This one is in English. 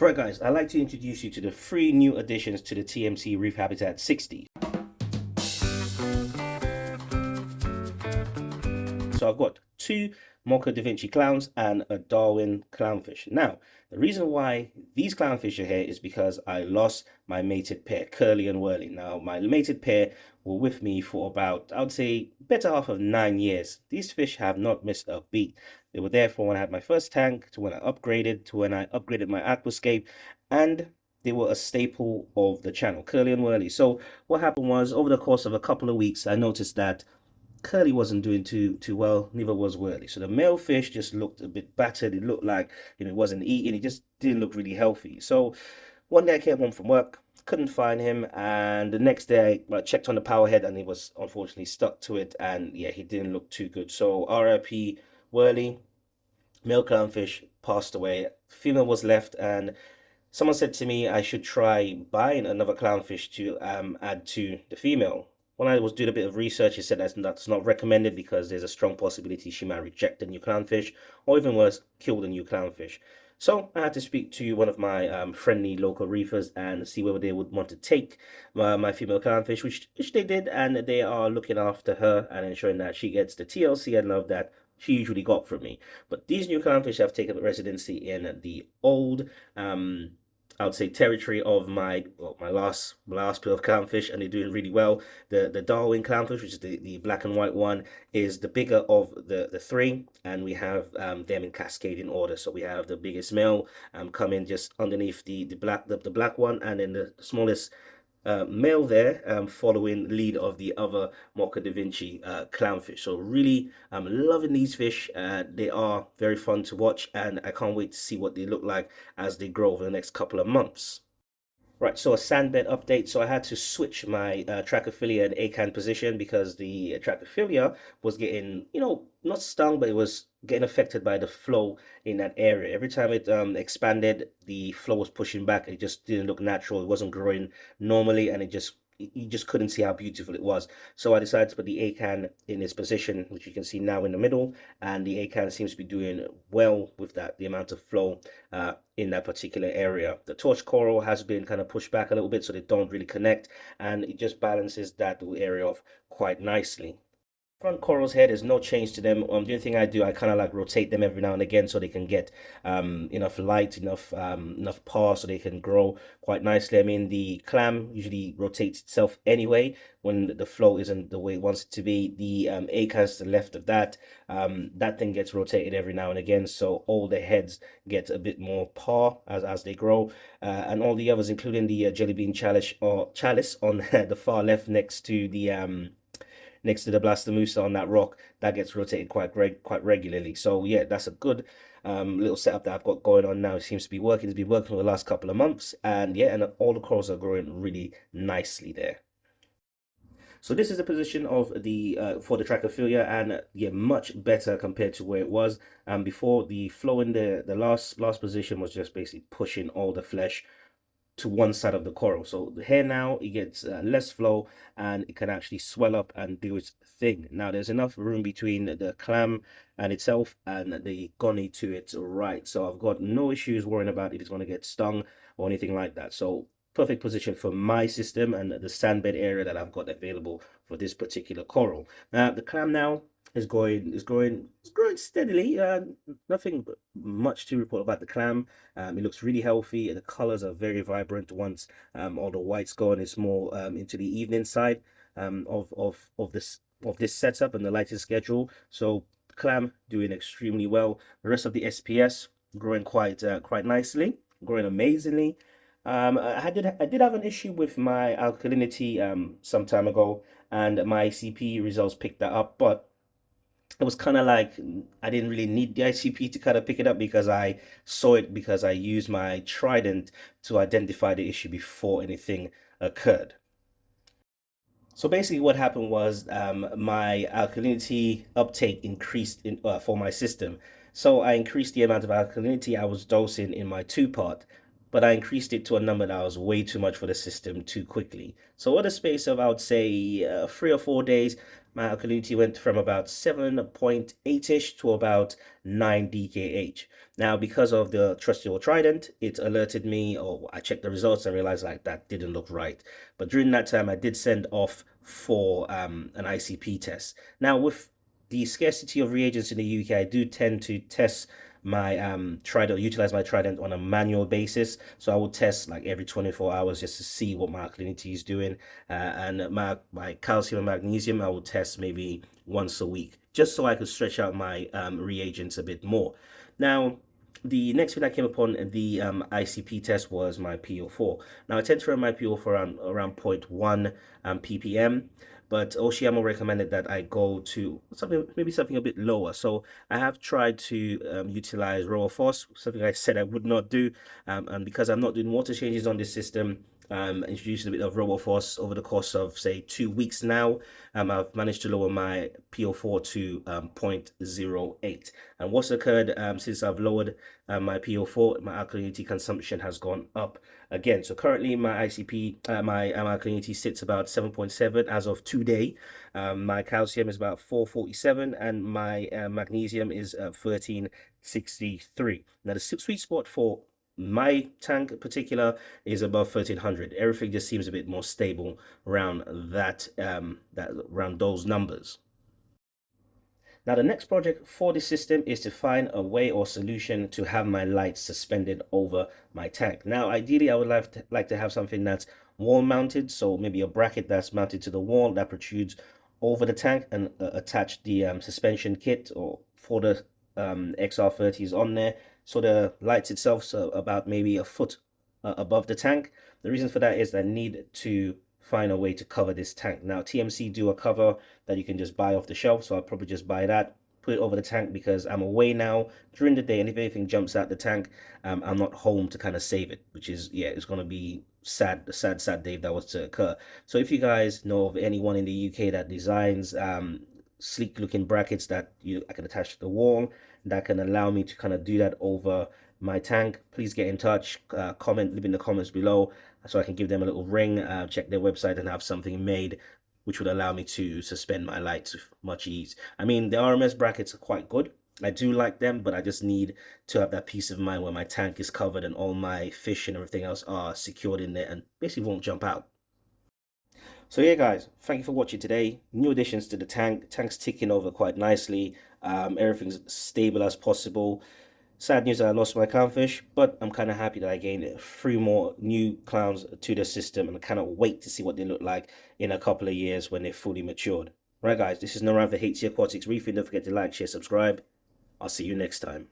Right, guys, I'd like to introduce you to the three new additions to the TMC Reef Habitat 60. So I've got two Mochavinci clowns and a Darwin clownfish. Now, the reason why these clownfish are here is because I lost my mated pair, Curly and Whirly. Now, my mated pair were with me for about, I would say, better half of 9 years. These fish have not missed a beat. They were there for when I had my first tank, to when I upgraded, to when I upgraded my aquascape, and they were a staple of the channel, Curly and Whirly. So what happened was, over the course of a couple of weeks, I noticed that Curly wasn't doing too well, neither was Whirly. So the male fish just looked a bit battered. It looked like, it wasn't eating. It just didn't look really healthy. So one day I came home from work, couldn't find him, and the next day I checked on the power head and he was unfortunately stuck to it, and yeah, he didn't look too good. So RIP Whirly, male clownfish passed away. Female was left, and someone said to me I should try buying another clownfish to add to the female. When I was doing a bit of research, it said that's not recommended because there's a strong possibility she might reject the new clownfish, or even worse, kill the new clownfish. So I had to speak to one of my friendly local reefers and see whether they would want to take my female clownfish, which they did, and they are looking after her and ensuring that she gets the TLC and love that she usually got from me. But these new clownfish have taken up residency in the old I would say territory of my last pair of clownfish, and they're doing really well. The Darwin clownfish, which is the black and white one, is the bigger of the three, and we have them in cascading order. So we have the biggest male coming just underneath the black one, and then the smallest male there, following lead of the other Mochavinci clownfish. So really, I'm loving these fish. They are very fun to watch, and I can't wait to see what they look like as they grow over the next couple of months. Right, so a sandbed update. So I had to switch my Trachophilia and acan position because the Trachophilia was getting, not stung, but it was getting affected by the flow in that area. Every time it expanded, the flow was pushing back. It just didn't look natural. It wasn't growing normally, and you just couldn't see how beautiful it was. So I decided to put the acan in its position, which you can see now in the middle, and the acan seems to be doing well with that, the amount of flow in that particular area. The torch coral has been kind of pushed back a little bit so they don't really connect, and it just balances that area off quite nicely. Front corals here, there's no change to them. The only thing I do, I kind of like rotate them every now and again so they can get enough light, enough power, so they can grow quite nicely. I mean, the clam usually rotates itself anyway when the flow isn't the way it wants it to be. The acans to the left of that, that thing gets rotated every now and again, so all the heads get a bit more power as they grow, and all the others, including the jelly bean chalice on the far left next to the Blastomusa on that rock, that gets rotated quite regularly. So yeah, that's a good little setup that I've got going on now. It seems to be working. It's been working for the last couple of months, and yeah, and all the corals are growing really nicely there. So this is the position of the for the Trachophilia, and yeah, much better compared to where it was before. The flow in the last position was just basically pushing all the flesh to one side of the coral. So the hair now, it gets less flow, and it can actually swell up and do its thing. Now there's enough room between the clam and itself and the gunny to its right. So I've got no issues worrying about if it's going to get stung or anything like that. So perfect position for my system and the sandbed area that I've got available for this particular coral. Now the clam now is growing steadily. Nothing much to report about the clam. It looks really healthy. The colors are very vibrant. Once all the white's gone, it's more into the evening side of this setup and the lighting schedule. So clam doing extremely well. The rest of the SPS growing quite nicely, growing amazingly. I did have an issue with my alkalinity some time ago, and my ICP results picked that up, but it was kind of like I didn't really need the ICP to kind of pick it up because I saw it, because I used my trident to identify the issue before anything occurred. So basically what happened was my alkalinity uptake increased for my system. So I increased the amount of alkalinity I was dosing in my two-part, but I increased it to a number that was way too much for the system too quickly. So over the space of, I would say, 3 or 4 days, my alkalinity went from about 7.8-ish to about 9 DKH. Now, because of the trusty old trident, it alerted me, or I checked the results and realized like that didn't look right. But during that time, I did send off for an ICP test. Now, with the scarcity of reagents in the UK, I do tend to test my trident, utilize my trident on a manual basis. So I will test like every 24 hours just to see what my alkalinity is doing. And my calcium and magnesium, I will test maybe once a week, just so I could stretch out my reagents a bit more. Now, the next thing I came upon the ICP test was my PO4. Now I tend to run my PO4 around zero point 0.1 ppm, but Oshiyama recommended that I go to something, maybe something a bit lower. So I have tried to utilize RoWaPhos, something I said I would not do, and because I'm not doing water changes on this system, introduced a bit of RoWaPhos over the course of say 2 weeks now. I've managed to lower my PO4 to 0.08. And what's occurred since I've lowered my PO4, my alkalinity consumption has gone up again. So currently my ICP, my alkalinity sits about 7.7 as of today. My calcium is about 447 and my magnesium is 1363. Now the sweet spot for my tank in particular is above 1300. Everything just seems a bit more stable around that around those numbers. Now, the next project for this system is to find a way or solution to have my lights suspended over my tank. Now, ideally, I would like to have something that's wall mounted, so maybe a bracket that's mounted to the wall that protrudes over the tank and attach the suspension kit or for the XR30s on there. So the lights itself are about maybe a foot above the tank. The reason for that is I need to find a way to cover this tank. Now, TMC do a cover that you can just buy off the shelf, so I'll probably just buy that, put it over the tank because I'm away now during the day, and if anything jumps out the tank, I'm not home to kind of save it, which is, yeah, it's going to be sad, a sad day if that was to occur. So if you guys know of anyone in the UK that designs sleek looking brackets that I can attach to the wall that can allow me to kind of do that over my tank, please get in touch, leave in the comments below so I can give them a little ring, check their website and have something made which would allow me to suspend my lights with much ease. I mean, the RMS brackets are quite good. I do like them, but I just need to have that peace of mind where my tank is covered and all my fish and everything else are secured in there and basically won't jump out. So yeah, guys, thank you for watching today. New additions to the tank. Tank's ticking over quite nicely. Everything's stable as possible. Sad news that I lost my clownfish, but I'm kind of happy that I gained 3 more new clowns to the system, and I cannot wait to see what they look like in a couple of years when they're fully matured. Right, guys, this is Noran for HC Aquatics Reefing. Don't forget to like, share, subscribe. I'll see you next time.